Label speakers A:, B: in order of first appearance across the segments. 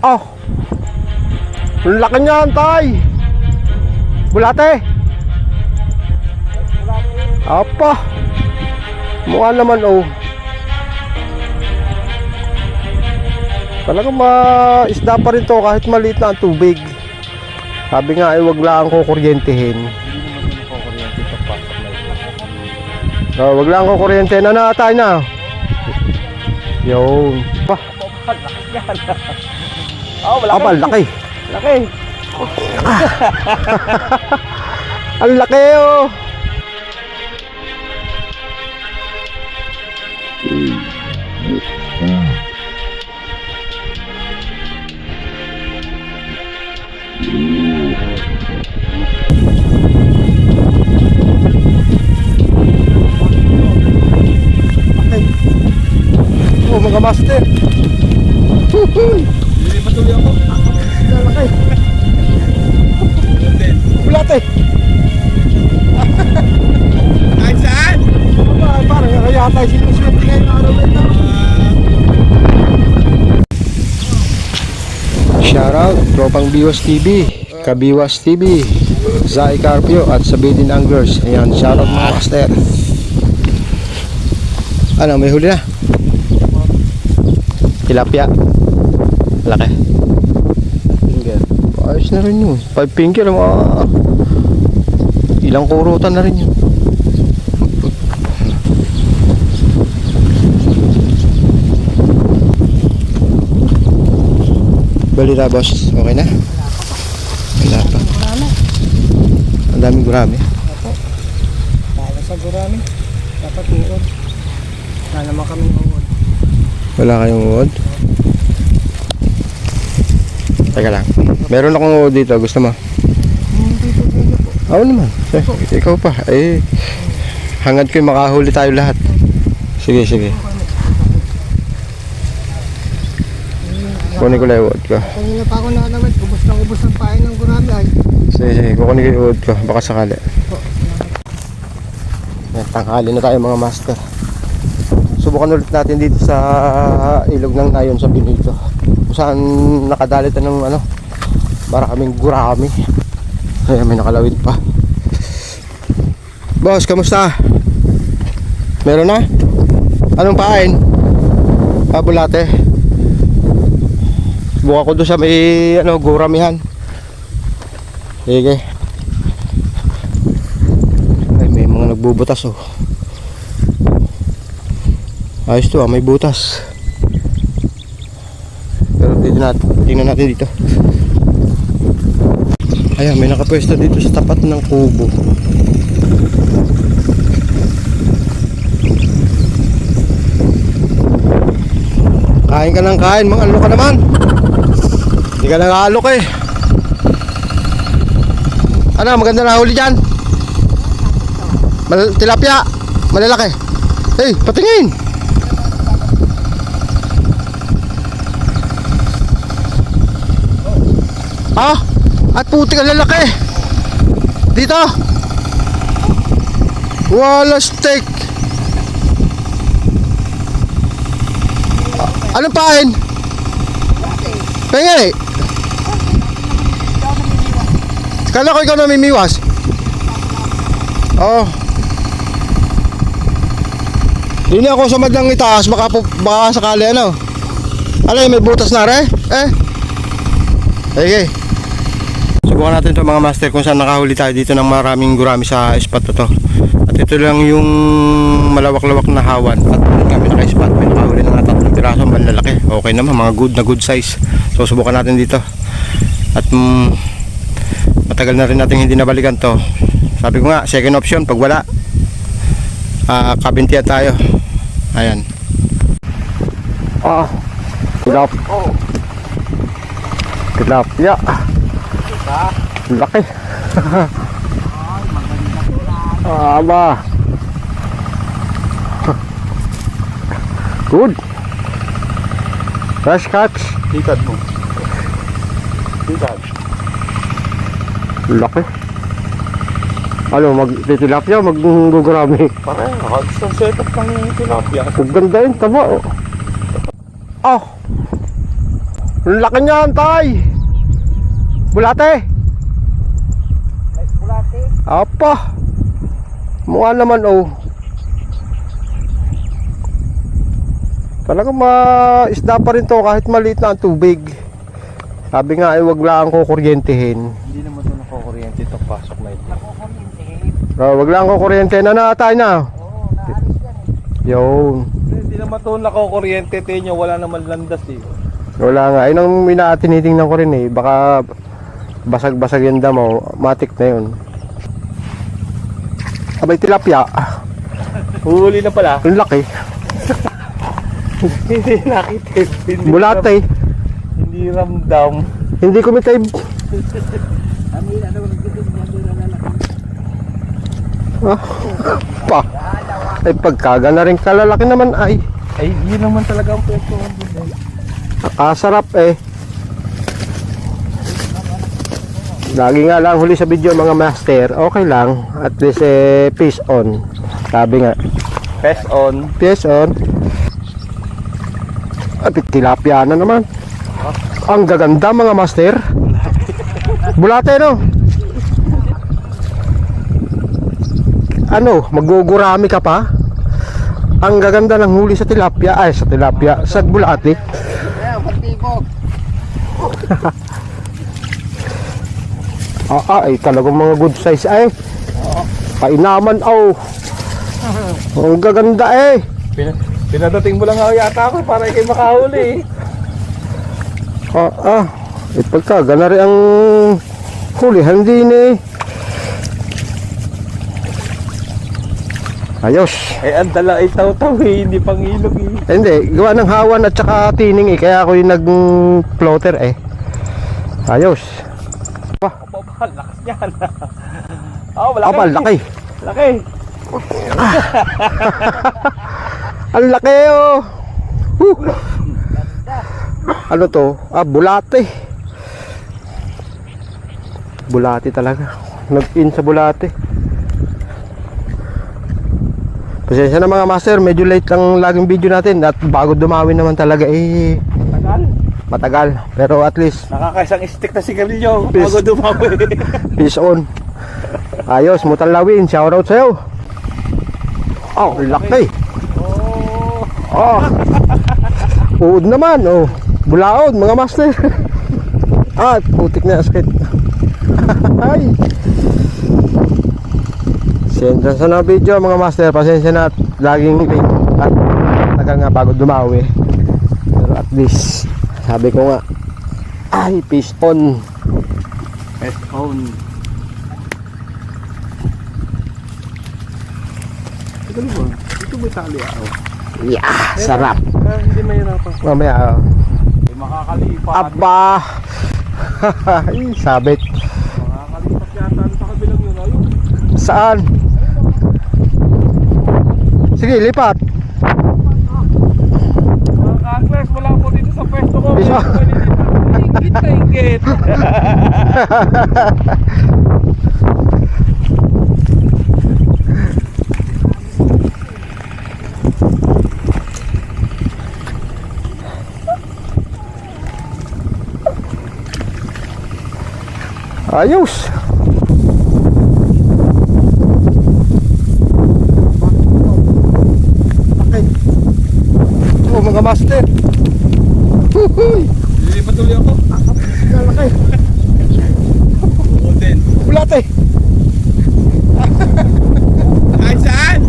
A: Oh, ang laki niyan, tay. Bulate. Apa. Mukha naman, oh. Talagang isda pa rin to kahit maliit na ang tubig. Sabi nga ay wag lang kukuryentehin. Oh, wag lang kukuryentehin. Ano tayo na? Yun. Pa.
B: Oh, malaki.
A: Aba, laki.
B: Laki.
A: Ang laki, oh. Oh, mga master.
B: Hindi patuloy ako.
A: Laki. Bulate.
B: Ay, saan?
A: Parang kaya tayo sinuswerte ngayon na araw na ito. Shoutout, Tropang Biwas TV, Kabiwas TV, Zai Carpio at Sabidin Anglers. Ayan, shoutout mga master. Ano, may huli na? Tilapia. Laki. Finger. Ayos na rin yun. 5 finger, ilang kurutan na rin yun. Balita, boss. Okay na? Wala pa. Ang daming gurami.
B: Para sa gurami. Dapat uod. Wala naman kaming uod.
A: Wala kayong uod? Teka lang. Meron akong uod dito. Gusto mo? Oo naman. Ikaw pa. Hangad ko yung makahuli tayo lahat. Sige, sige. Kunin ko lang yung uod ko.
B: Kanina pa ako nakalawit. Ubus ng pain ng gurami ay.
A: Sige, sige. Kukunin ko yung uod ko. Baka sakali. Yan, tanghali na tayo mga master. Subukan ulit natin dito sa ilog ng Nayon sa Benito. Kung saan nakadalit ng maraming gurami. Ay, may nakalawit pa. Boss, kamusta? Meron na? Anong pain? Bulate. Subukan ko doon sa may guramihan. Sige. Ay, may mga nagbubutas, oh. Ayos to, may butas. Pero tingnan natin dito. Ayan, may nakapwesto dito sa tapat ng kubo. Kain ka ng kain, mga alok ka naman. Hindi ka nang alok eh. Ano, maganda na huli dyan? Tilapia, malalaki. Hey, patingin. At puti ka lalaki. Dito. Wala steak. Anong pain? Pengen eh. Kala ko ikaw namimiwas. Oh. Hindi ako sumad ng itaas. Baka sakali ano. May butas na re. Okay. Subukan natin to mga master kung saan nakahuli tayo dito ng maraming gurami sa spot to. At ito lang yung malawak-lawak na hawan. At kami naka-spot, may nakahuli ng 3 piraso, malalaki. Okay naman, mga good size. So subukan natin dito. At matagal na rin natin hindi nabalikan to. Sabi ko nga, second option pag wala. Kabintihan tayo. Ayan. Tilapia. Laki. Aba. Good. Fresh catch.
B: Ikat mo. Ikat.
A: Laki. Magtitilapia, maggugurami.
B: Pareho. Gusto setup ng tilapia.
A: Ang ganda yun, taba. Ang laki niyan, tay. Bulate.
B: Bulate.
A: Apa. Mukha naman, oh. Talagang isda pa rin to kahit maliit na ang tubig. Sabi nga ay wag lang kukuryentehin.
C: Hindi naman ito nakukuryente ito, pasok na ito.
A: Wag lang kukuryentehin na tayo na.
B: Oo, naalis yan eh.
A: Yun.
C: Hindi naman ito nakukuryente ito, wala naman landas eh.
A: Wala nga. Ayun ang tinitingnan ko rin eh. Baka basag-basag yung damo. Matik na yun. Abay tilapia.
C: Huli na pala.
A: Ang laki.
C: Hindi nakita. Hindi
A: Bulate.
C: Hindi ramdam.
A: Hindi kumitay.
B: Amina daw nagdudog niya doon na lalaki.
A: Pa. Ay pagkaga na rin kalalaki naman ay.
C: Ay, yun naman talaga ang pwesto ko din eh.
A: Nakasarap eh. Lagi nga lang huli sa video mga master. Okay lang. At least fish on. Sabi nga.
C: Pest on.
A: Fish on. At tilapia na naman. Ang gaganda mga master. Bulate no? Ano? Magugurami ka pa? Ang gaganda ng huli sa tilapia. Ay sa tilapia. Sa bulate.
B: Ayan, pagtibo.
A: Ay talagang mga good size ay. Kainaman oh. Ang gaganda eh.
C: Pinadating mo lang ako yata ako para ikay makahuli eh.
A: Pagka ganari ang hulihan din eh. Ayos.
C: Eh, ang dala ay taw-taw eh, hindi pang ilog eh.
A: Hindi, gawa ng hawan at saka tining eh. Kaya ako yung nag-floater eh. Ayos.
C: Lakas yan. Oh, malaki.
A: Aba, laki.
C: Laki.
A: Ang laki oh. Ano to? Bulate. Bulate talaga. Nag-in sa bulate. Pasensya na mga master, medyo late lang laging video natin at bago dumawin naman talaga eh. Matagal. Pero at least
C: Nakakaisang stick na sigarilyo
A: Peace.
C: bago dumawi.
A: fish on. Ayos, Mutalawin. Shoutout sa'yo. Oh, laki. Oh. Uod naman, oh. Bulaod, mga master. Putik na asket. Ay. Pasensya sa na video, mga master. Pasensya na at laging late. At tagal nga bago dumawi. Pero at least, sabi ko nga, ay, fish on.
C: Pest on. Ito ba? Ito may tali ako.
A: Yeah, sarap.
C: Hindi mahirapan.
A: Mamaya,
C: May makakalipat.
A: aba. Ay, sabit.
C: Makakalipat yata sa kabilang yun. Ayun.
A: Saan? Sige, lipat.
C: Mga ka-anglers, wala po dito sa pwesto ko.
A: Bisa.
C: Ingit na ingit.
A: Ayos. Okay. Oh, mga master. Huhuy.
C: Lilipat ulit ako.
A: Kalaki.
C: Uudin.
A: Bulate.
C: Ay, saan?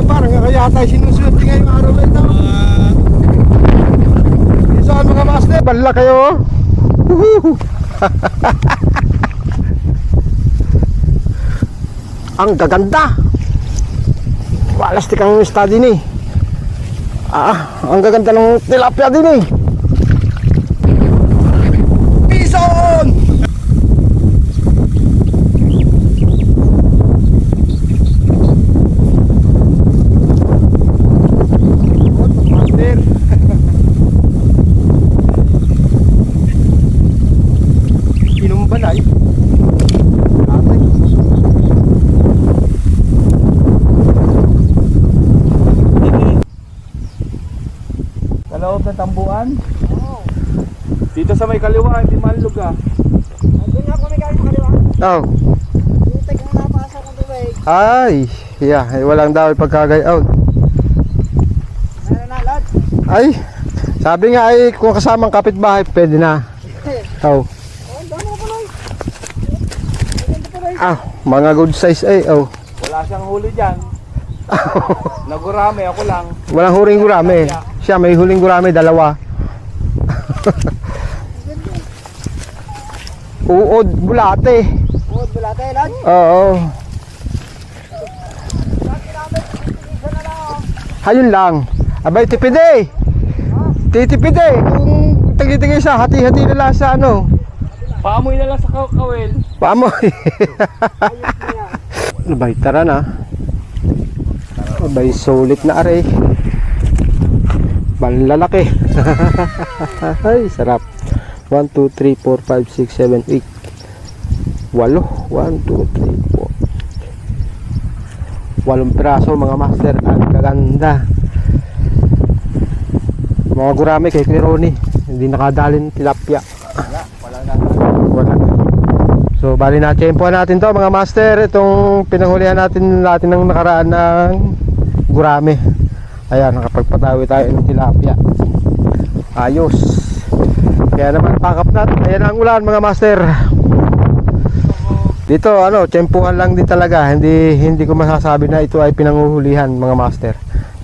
A: Parang kaya tayo sinusunod ngayong araw na ito. Saan mga master? Bala kayo. Huhu. Ang gaganda. Walastik ang isda din eh. Ang gaganda ng tilapia din eh. Bison! Master. Pinumbalay. Atay.
C: Sa loob ng tambuan? Dito sa may kaliwa, hindi manlog ah.
B: Andun nga kami galing kaliwa.
A: Oh.
B: Putik ang napasok ng tubig.
A: Ay, yeah, walang daw ipagkagayaw.
B: Meron na, Lod.
A: Ay, sabi nga ay kung kasamang kapitbahay, pwede na. Oh.
B: Oh, ang dami na pala. Maganda pala.
A: Ah, mga good size ay. Oh.
C: Wala siyang huli dyan. Nagurami, ako lang.
A: Walang huling gurami. Siya may huling gurami, dalawa. Uod, bulate.
B: Oh, wala tayo, Lod.
A: Oo. Hayun lang. Abay, tipid eh. Titipid eh. Kung tagi-tagi sa hati-hati na lang sa ano.
C: Paamoy na lang sa kawil.
A: Paamoy. Abay, tara na. Abay, sulit na aray. Banlalaki. Ay, sarap. 1, 2, 3, 4, 5, 6, 7, 8. 8. 1, 2, 3, 4. 8 piraso mga master. Ang kaganda. Mga gurami kay Ronnie. Hindi nakadalin tilapia. Wala. So bali na tempohan natin to mga master. Itong pinanghulihan natin ng nakaraan ng gurami. Ayan, nakapagpatawi tayo ng tilapia. Ayos. Kaya naman pakap natin. Ayan ang ulan mga master. Dito ano, tempuhan lang din talaga. Hindi ko masasabi na ito ay pinanghuhulihan mga master.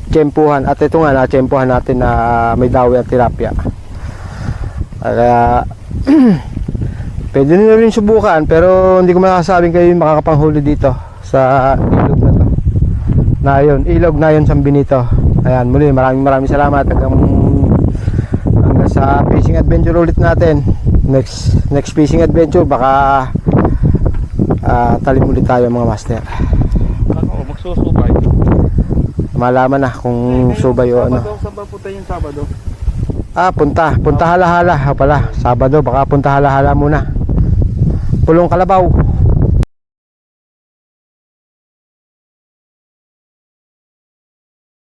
A: Tempuhan. At ito nga na tempuhan natin na may dawi at tilapia. Kaya pwede nyo rin subukan, pero hindi ko masasabing kayo makakapanghuli dito sa ilog na to. Na yun, ilog na yun sa Benito. Ayan, muli maraming salamat hanggang sa fishing adventure ulit natin. Next fishing adventure baka talim ulit tayo mga master.
C: Ako, magsusubay.
A: Malaman na kung subay o ano.
C: Sabado, saan ba punta yung Sabado?
A: Punta halahala pala. Sabado baka punta halahala muna. Pulong Kalabaw.